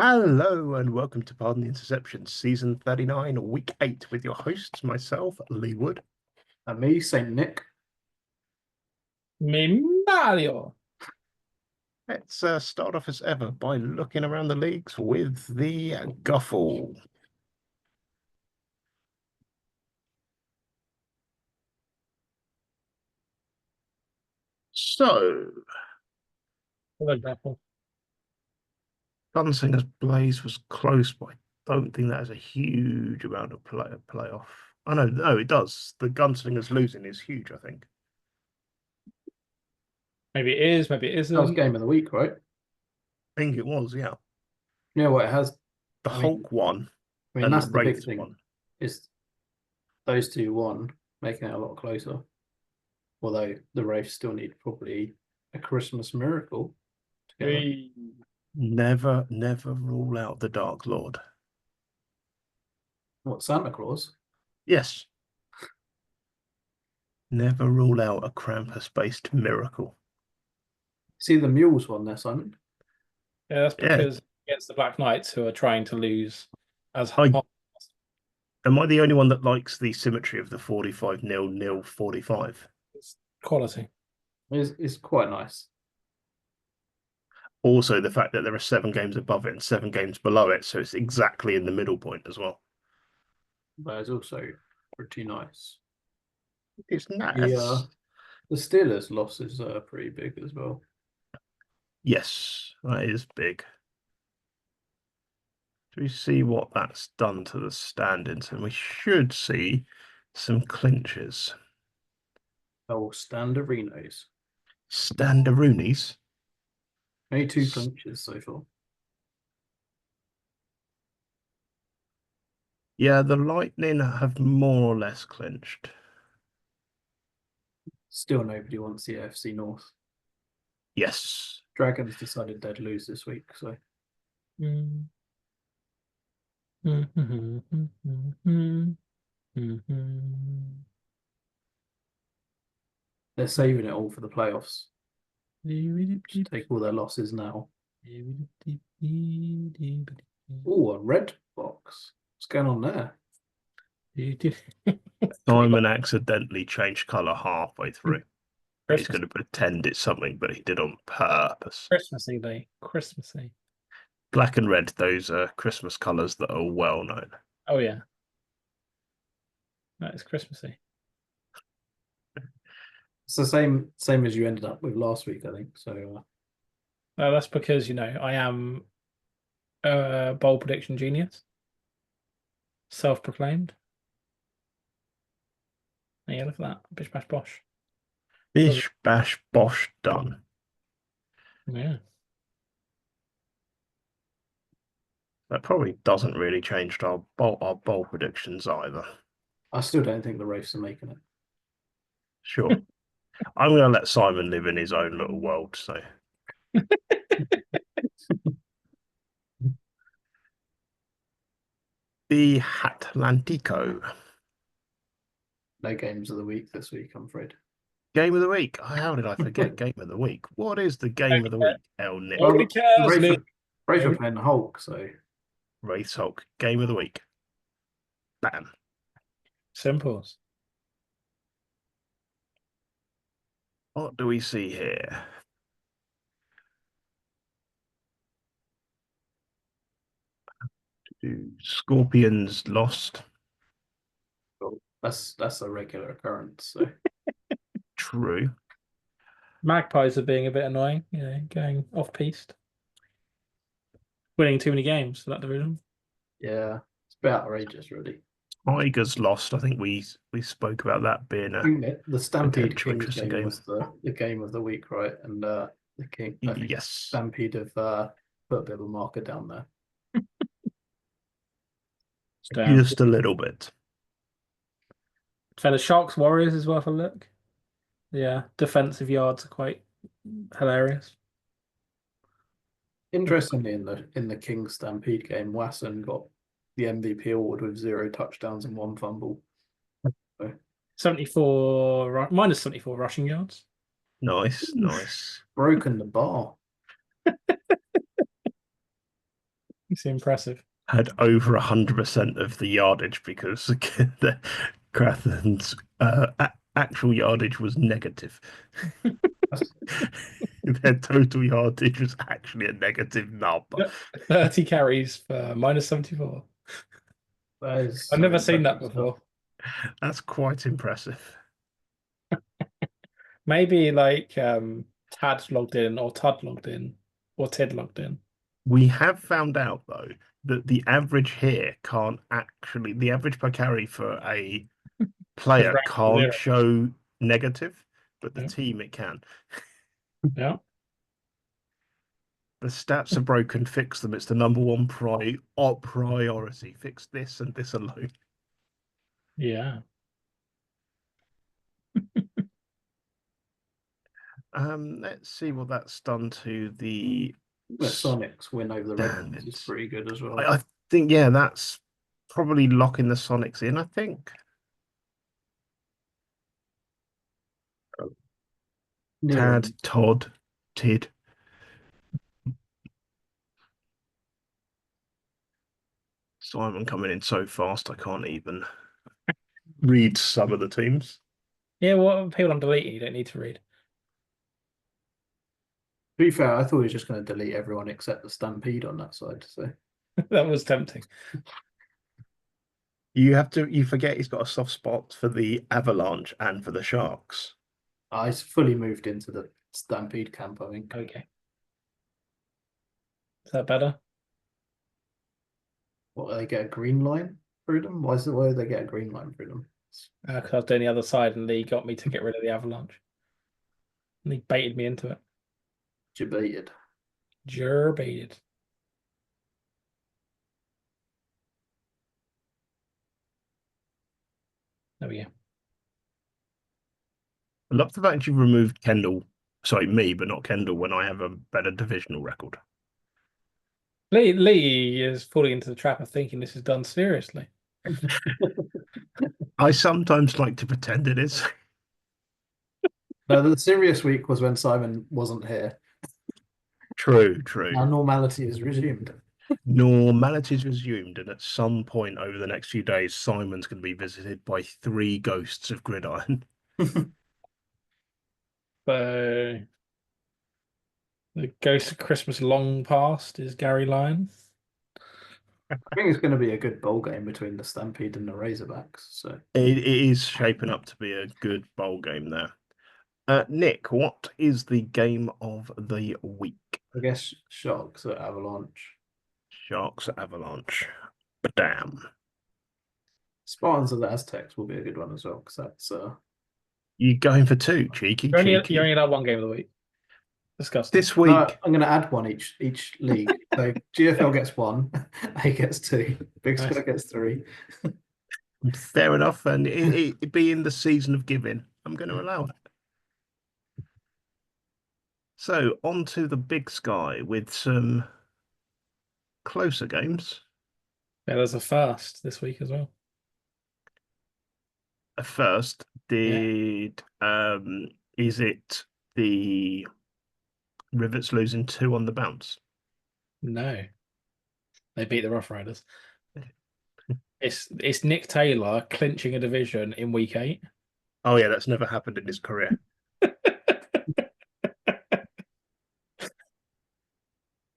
Hello and welcome to Pardon the Interception, Season 39, Week 8, with your hosts, myself, Lee Wood. And me, Saint Nick. Me Mario. Let's start off as ever by looking around the leagues with the Guffle. So, Gunslingers Blaze was close, but I don't think that has a huge amount of playoff. Oh, no, it does. The Gunslingers losing is huge, I think. Maybe it is, maybe it That was isn't. game of the week, right? I think it was, yeah. You know what it has? The Hulk won and that's the the big Wraith thing. won. Is those two won, making it a lot closer. Although the Wraiths still need probably a Christmas miracle. Never rule out the Dark Lord. What, Santa Claus? Yes. Never rule out a Krampus-based miracle. See the Mules one there, Simon? Yeah, that's because against the Black Knights who are trying to lose as hard. Am I the only one that likes the symmetry of the 45-0-0 45? It's quality. It's quite nice. Also, the fact that there are 7 games above it and 7 games below it, so it's exactly in the middle point as well. That is also pretty nice. It's nice. The Steelers' losses are pretty big as well. Yes, that is big. Do we see what that's done to the standings? And we should see some clinches. Oh, Standerinos. Standaroonies. Only 2 clinches so far. Yeah, the Lightning have more or less clinched. Still nobody wants the AFC North. Yes. Dragons decided they'd lose this week, so. They're saving it all for the playoffs. Just take all their losses now. Oh, a red box. What's going on there? Simon accidentally changed colour halfway through. He's going to pretend it's something, but he did on purpose. Christmassy, Lee. Christmassy. Black and red, those are Christmas colours that are well known. Oh, yeah. That is Christmassy. It's the same as you ended up with last week, I think. So that's because, I am a bold prediction genius. Self-proclaimed. Yeah, look at that. Bish, bash, bosh. Bish, bash, bosh, done. Yeah. That probably doesn't really change our bold predictions either. I still don't think the Wraiths are making it. Sure. I'm going to let Simon live in his own little world, so. The Atlantico. No games of the week this week, I'm afraid. Game of the week. How did I forget game of the week? What is the game of the week, El Nick? Nobody cares. Wraiths are playing the Hulk, so. Wraiths Hulk. Game of the week. Bam. Simples. What do we see here? Scorpions lost. That's a regular occurrence. So. True. Magpies are being a bit annoying, going off-piste. Winning too many games for that division. Yeah, it's a bit outrageous, really. Tigers lost. I think we spoke about that being the Stampede Kings game was the game of the week, right? And the King, yes, Stampede have put a bit of a marker down there. Just a little bit. So the Sharks Warriors is worth a look. Yeah, defensive yards are quite hilarious. Interestingly, in the Kings Stampede game, Wasson got the MVP award with 0 touchdowns and 1 fumble. So. 74 minus 74 rushing yards. Nice, nice. Broken the bar. It's impressive. had over 100% of the yardage because the Crathan's actual yardage was negative. Their total yardage was actually a negative number. 30 carries for -74. That is I've some never seen that impressive before. stuff. That's quite impressive. Maybe like Tad logged in or Todd logged in or Tid logged in. We have found out though that the average here can't actually, the average per carry for a player ranked can't 0. show negative, but the Yeah. team it can. Yeah. The stats are broken, fix them. It's the number one priority. Fix this and this alone. Yeah. Let's see what that's done to the The Sonics win over the Red Wings is standards. pretty good as well. I think, yeah, that's probably locking the Sonics in, I think. Near Tad, Todd, Tid. Simon coming in so fast, I can't even read some of the teams. Yeah, well, people I'm deleting, you don't need to read. To be fair, I thought he was just going to delete everyone except the Stampede on that side. So That was tempting. You forget he's got a soft spot for the Avalanche and for the Sharks. I fully moved into the Stampede camp, I think. Okay. Is that better? What, they get a green line through them? Why do they get a green line through them? Because I was doing the other side and Lee got me to get rid of the Avalanche. And he baited me into it. Debated. Baited. There we go. I love the fact you removed Kendall, sorry, me, but not Kendall when I have a better divisional record. Lee is falling into the trap of thinking this is done seriously. I sometimes like to pretend it is. No, the serious week was when Simon wasn't here. True, true. Now normality is resumed. Normality is resumed, and at some point over the next few days, Simon's going to be visited by 3 ghosts of Gridiron. So the ghost of Christmas long past is Gary Lyon. I think it's going to be a good bowl game between the Stampede and the Razorbacks. So It is shaping up to be a good bowl game there. Nick, what is the game of the week? I guess Sharks at Avalanche. Sharks Avalanche. Damn. Spartans of the Aztecs will be a good one as well because that's You going for 2? Cheeky, You're cheeky. only allowed one game of the week. Disgusting. This week, I'm going to add one each league. So GFL gets 1, A gets 2, Big Sky Nice. gets 3. fair enough, and it being the season of giving, I'm going to allow it. So on to the Big Sky with some closer games. Yeah, there's a first this week as well. First, is it the Rivets losing 2 on the bounce? No. They beat the Rough Riders. It's Nick Taylor clinching a division in week 8. Oh yeah, that's never happened in his career.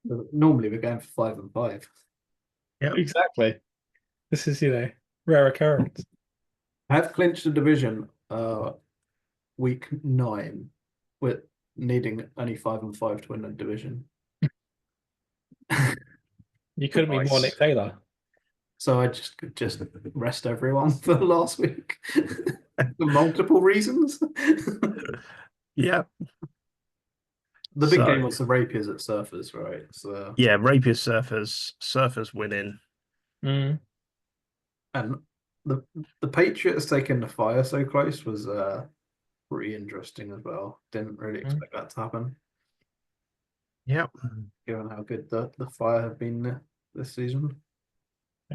Normally we're going for 5 and 5. Yeah, Exactly. This is, rare occurrence. I have clinched the division week 9 with needing only 5 and 5 to win the division. You couldn't be more Nice. Nick Taylor. So I just rest everyone for last week for multiple reasons. yeah. The big So- game was the Rapiers at Surfers, right? So Yeah, Rapier Surfers winning. Mm. and the Patriots taking the Fire so close was pretty interesting as well. Didn't really expect that to happen, Yep. given how good the Fire have been this season.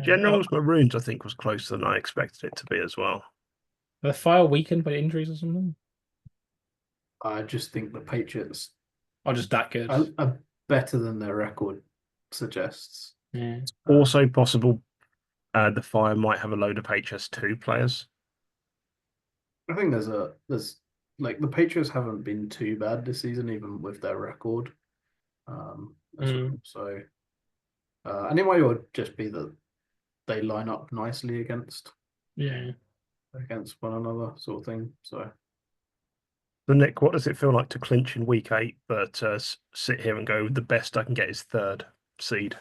Generals Maroons, I think, was closer than I expected it to be as well. The Fire weakened by injuries or something? I just think the Patriots Or just that good? are better than their record suggests. Yeah. Also possible the Fire might have a load of HS2 players. I think there's like the Patriots haven't been too bad this season, even with their record. As well. So, and it might just be that they line up nicely against Yeah. one another, sort of thing. So, So Nick, what does it feel like to clinch in week 8, but sit here and go, the best I can get is third seed?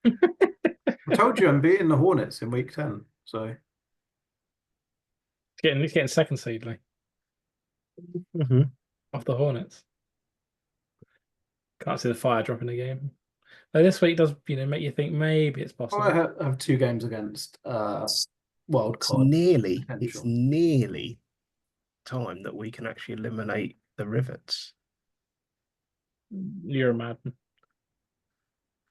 I told you I'm beating the Hornets in week 10. So, It's getting second seed like, off the Hornets. Can't see the Fire dropping the game. Though this week does, make you think maybe it's possible. I have 2 games against wild It's card nearly potential. time that we can actually eliminate the rivets. You're a madman.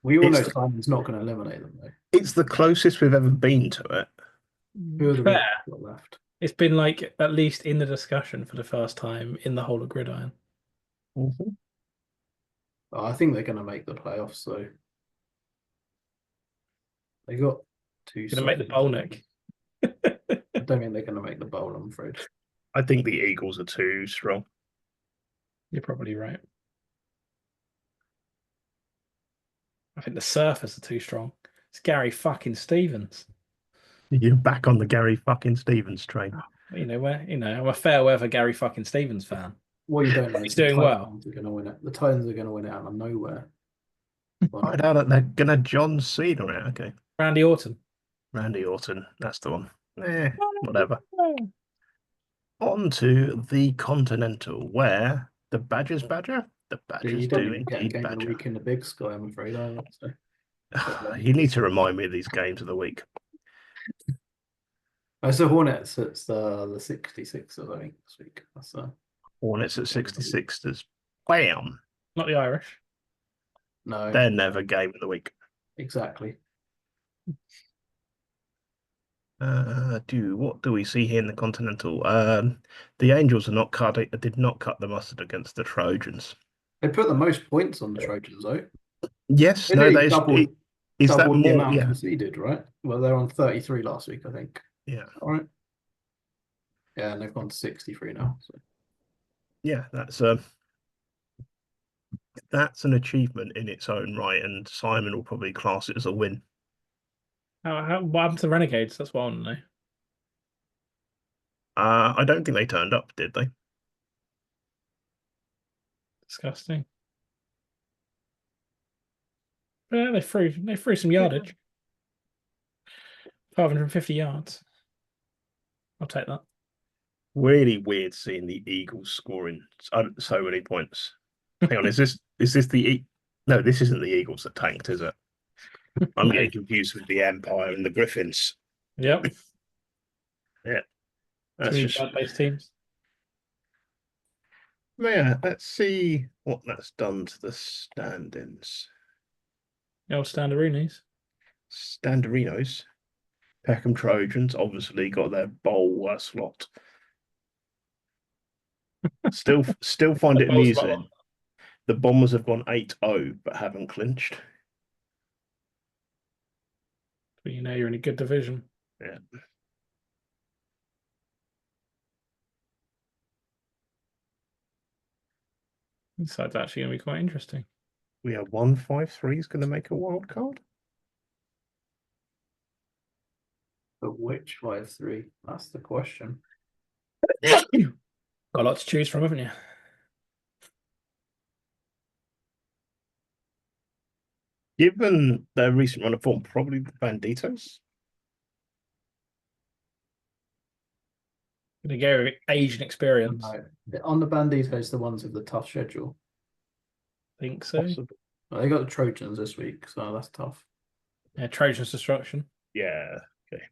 We all know It's the- Simon's not going to eliminate them, though. It's the closest we've ever been to it. Who are the Fair. Rivets got left? It's been like at least in the discussion for the first time in the whole of Gridiron. Oh, I think they're going to make the playoffs, so they got 2 Gonna make the bowl, Nick. I don't think they're going to make the bowl, I'm afraid. I think the Eagles are too strong. You're probably right. I think the Surfers are too strong. It's Gary fucking Stevens. You're back on the Gary fucking Stevens train. I'm a fair weather Gary fucking Stevens fan. What you don't know He's is the doing well. Titans are going to win it. The Titans are going to win it out of nowhere. I doubt that they're gonna John Cena on it. Okay, Randy Orton. Randy Orton, that's the one. Whatever. On to the Continental, where the Badgers badger. The Badgers You don't do even get a indeed game of the badger. week in the Big Sky, I'm afraid. You need to remind me of these games of the week. It's the Hornets. It's the 66ers, I think, this week. That's Hornets at 66ers. Bam. Not the Irish. no, They're never game of the week. exactly. What do we see here in the Continental? The Angels did not cut the mustard against the Trojans. They put the most points on the Trojans, though. Yes, They no, nearly that is doubled that the more? amount Yeah, conceded, right? Well, they're on 33 last week, I think. yeah, All right. Yeah, and they've gone to 63 now. So. yeah. That's an achievement in its own right, and Simon will probably class it as a win. What happened to the Renegades? That's what I want to know. I don't think they turned up, did they? Disgusting. Yeah, they threw some yardage. 550 yards. I'll take that. Really weird seeing the Eagles scoring so many points. Hang on, is this the No, this isn't the Eagles that tanked, is it? I'm getting confused with the Empire and the Griffins. Yep. Yeah. That's just based teams. Yeah, let's see what that's done to the standings. The old Standardinos. Standerinos. Peckham Trojans obviously got their bowl slot. Still find it amusing. The Bombers have gone 8-0 but haven't clinched. But you're in a good division. Yeah. This side's actually going to be quite interesting. We have 153 is going to make a wild card. But which 5-3? That's the question. Got a lot to choose from, haven't you? Given their recent run of form, probably the Banditos. Going to go age and experience. No. On the Banditos, the ones with the tough schedule. I think so. Possible. Well, they got the Trojans this week, so that's tough. Yeah, Trojans Destruction. Yeah. Okay.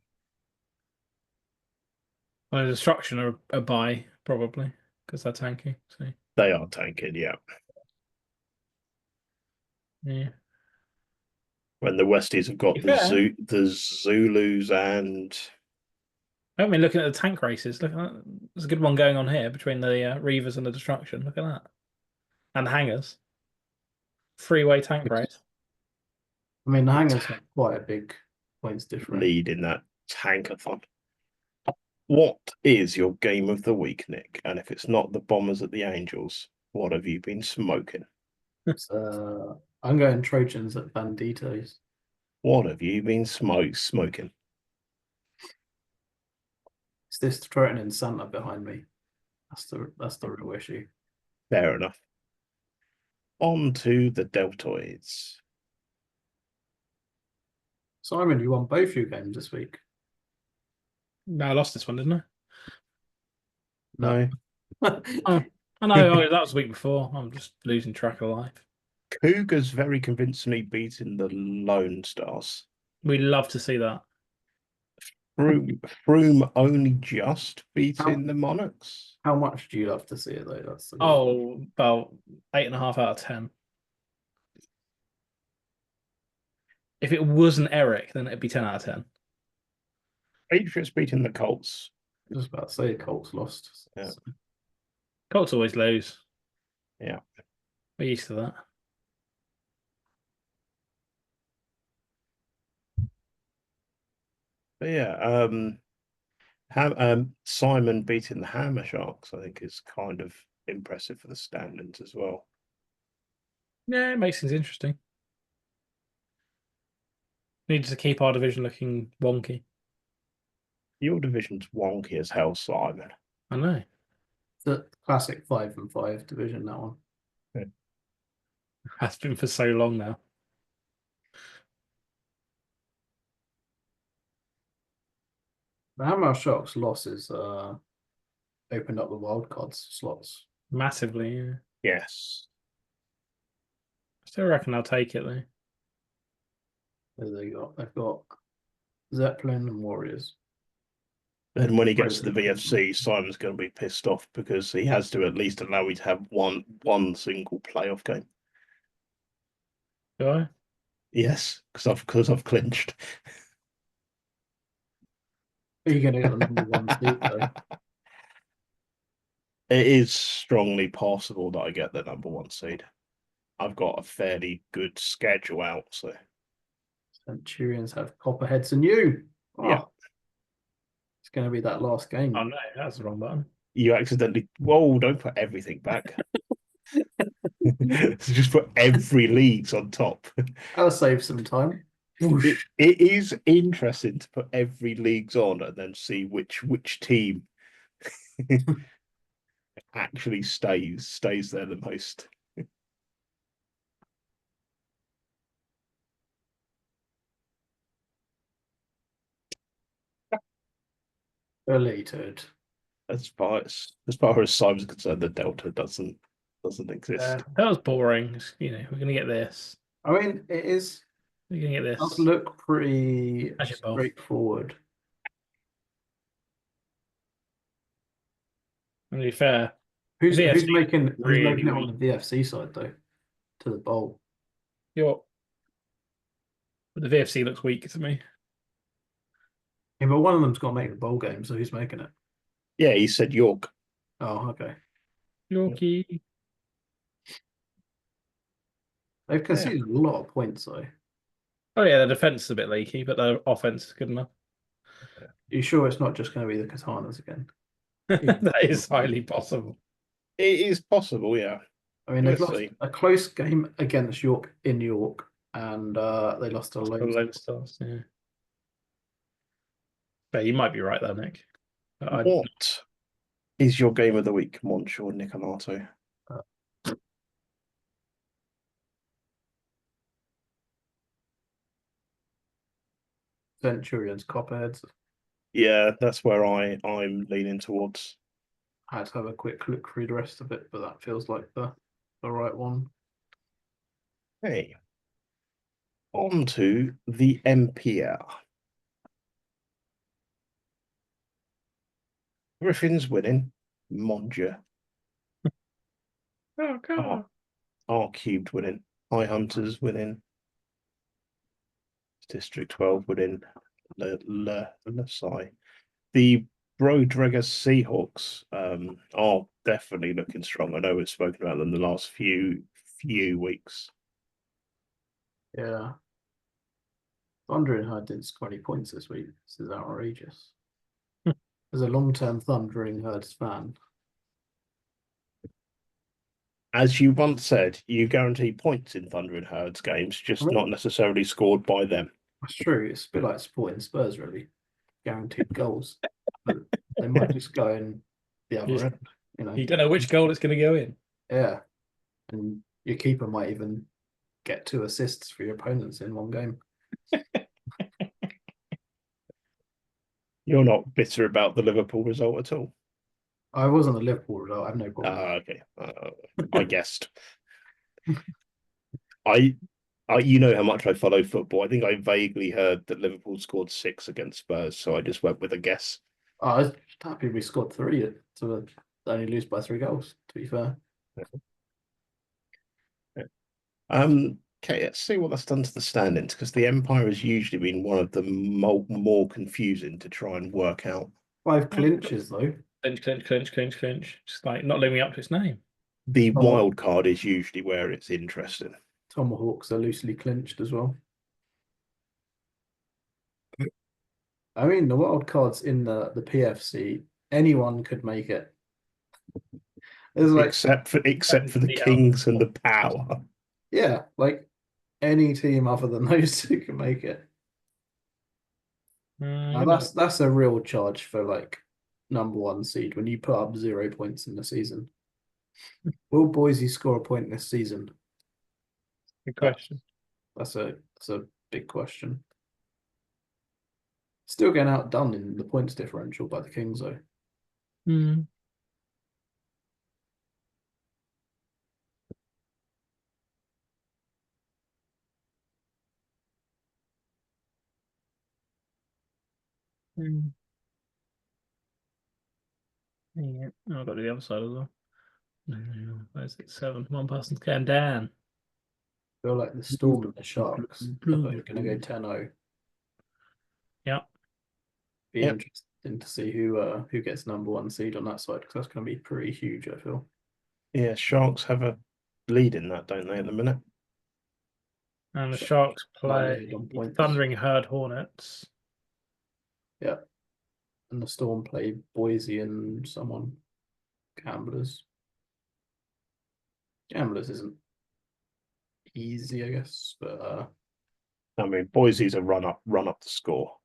Well, Destruction are a buy, probably, because they're tanky. So. They are tanking, yeah. Yeah. When the Westies have got the Zulus and I mean, looking at the tank races, look at that. There's a good one going on here between the Reavers and the Destruction. Look at that. And the Hangers. Three-way tank race. I mean, the Hangers have quite a big points difference. lead in that tankathon. What is your game of the week, Nick? And if it's not the Bombers at the Angels, what have you been smoking? I'm going Trojans at Banditos. What have you been smoking? It's this threatening Santa behind me. That's the real issue. Fair enough. On to the Deltoids. Simon, you won both your games this week. No, I lost this one, didn't I? No. Oh, I know. That was the week before. I'm just losing track of life. Cougars very convincingly beating the Lone Stars. We love to see that. Froome only just beating the Monarchs. How much do you love to see it though? That's the Oh, about 8.5 out of 10. If it wasn't Eric, then it'd be 10 out of 10. Patriots beating the Colts. I was just about to say Colts lost. Yeah. So, Colts always lose. Yeah. We're used to that. But yeah, Simon beating the Hammer Sharks, I think, is kind of impressive for the standings as well. Yeah, it makes things interesting. Need to keep our division looking wonky. Your division's wonky as hell, Simon. I know. the classic 5-5 division, that one. Has been for so long now. The Hammer Sharks losses opened up the wildcard slots. Massively, yeah. Yes. Still reckon I'll take it though. They've got Zeppelin and Warriors. And when he gets to the VFC, Simon's going to be pissed off because he has to at least allow me to have one single playoff game. Do I? Yes, because I've clinched. Are you going to get the number one seed though? It is strongly possible that I get the number one seed. I've got a fairly good schedule out, so Centurions have Copperheads and you. Oh, yeah. It's going to be that last game. Oh no, that's the wrong button. You accidentally. Whoa! Don't put everything back. Just put every leagues on top. That'll save some time. It is interesting to put every leagues on and then see which team actually stays there the most. Elated. As far as Simon's concerned, the Delta doesn't exist. That was boring. We're gonna get this. I mean, it is. We're gonna get It does this. look pretty Actually, both. straightforward. And to be fair, Who's VFC making really it on the VFC side though? To the bowl. but the VFC looks weak to me. Yeah, but one of them's got to make the bowl game, so who's making it? Yeah, he said York. Oh, okay. Yorkie. They've conceded a lot of points though. Oh yeah, their defense is a bit leaky, but their offense is good enough. Are you sure it's not just going to be the Katanas again? That is highly possible. It is possible, yeah. I mean, they've Let's lost see. a close game against York in York, and they lost to Lone Lone Stars, yeah. But you might be right there, Nick. What is your game of the week, Monsieur Nicolato? Centurions, Copperheads. Yeah, that's where I'm leaning towards. I had to have a quick look through the rest of it, but that feels like the right one. Hey, on to the MPL. Griffins winning, mon Dieu. Oh god. R cubed winning, High Hunters winning, District 12 winning, Le Sai. The Brodregger Seahawks are definitely looking strong. I know we've spoken about them the last few weeks. Yeah. Thunder and Herd didn't score any points this week. This is outrageous. As a long-term Thundering Herds fan, As you once said, you guarantee points in Thunder and Herds games, just not necessarily scored by them. that's true. It's a bit like supporting Spurs, really. Guaranteed goals. But they might just go in the other end, you know. You don't know which goal it's going to go in. Yeah. And your keeper might even get 2 assists for your opponents in one game. You're not bitter about the Liverpool result at all. I wasn't a Liverpool result. I have no problem. Okay. I guessed. You know how much I follow football. I think I vaguely heard that Liverpool scored 6 against Spurs, so I just went with a guess. I was happy we scored 3 to only lose by 3 goals, to be fair. Okay, let's see what that's done to the standings, because the Empire has usually been one of the more confusing to try and work out. 5 clinches, though. Clinch. Just like not living up to its name. The wild card is usually where it's interesting. Tomahawks are loosely clinched as well. I mean, the wild cards in the PFC, anyone could make it. There's like except for the Kings and the Power. Yeah, like any team other than those 2 can make it. Now that's a real charge for like #1 seed when you put up 0 points in the season. Will Boise score a point this season? Good question. That's a big question. Still getting outdone in the points differential by the Kings, though. Yeah, I've got to the other side as well. Where's it? 7. One person's going down. I feel like the Storm and the Sharks are both going to go 10-0. Yeah. Be interesting to see who gets #1 seed on that side, because that's going to be pretty huge, I feel. Yeah, Sharks have a lead in that, don't they, at the minute? And the Sharks play Thundering Herd Hornets. Yeah. And the Storm play Boise and someone. Gamblers. Gamblers isn't easy, I guess, but I mean, Boise's a run up the score.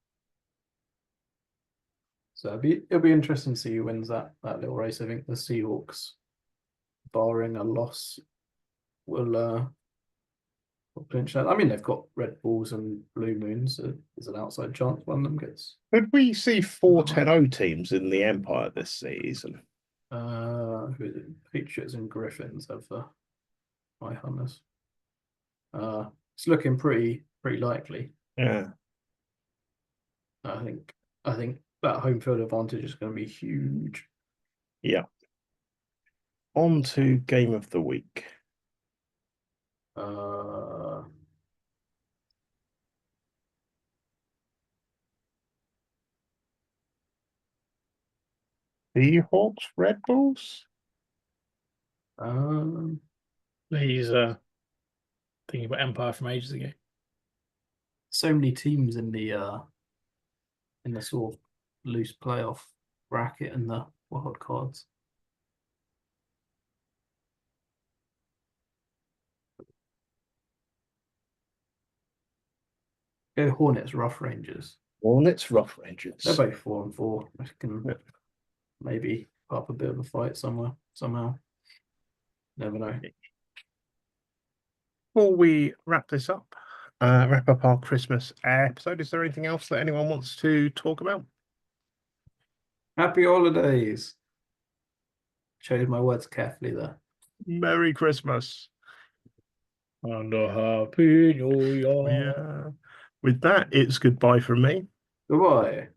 So it'll be interesting to see who wins that little race. I think the Seahawks, barring a loss, will clinch that. I mean, they've got Red Bulls and Blue Moons. So there's an outside chance one of them gets. Could we see 4 10-0 teams in the Empire this season? Who is it? Patriots and Griffins have the High Hunters. It's looking pretty likely. Yeah. I think that home field advantage is going to be huge. Yeah. On to game of the week. Seahawks, Red Bulls. He's thinking about Empire from ages ago. So many teams in the sort of loose playoff bracket and the wild cards. Go Hornets, Rough Rangers. Hornets, Rough Rangers. They're both 4-4. I can maybe put up a bit of a fight somewhere, somehow. Never know. Before we wrap up our Christmas episode, is there anything else that anyone wants to talk about? Happy holidays. Chose my words carefully there. Merry Christmas. And a happy new year. Yeah. With that, it's goodbye from me. Goodbye.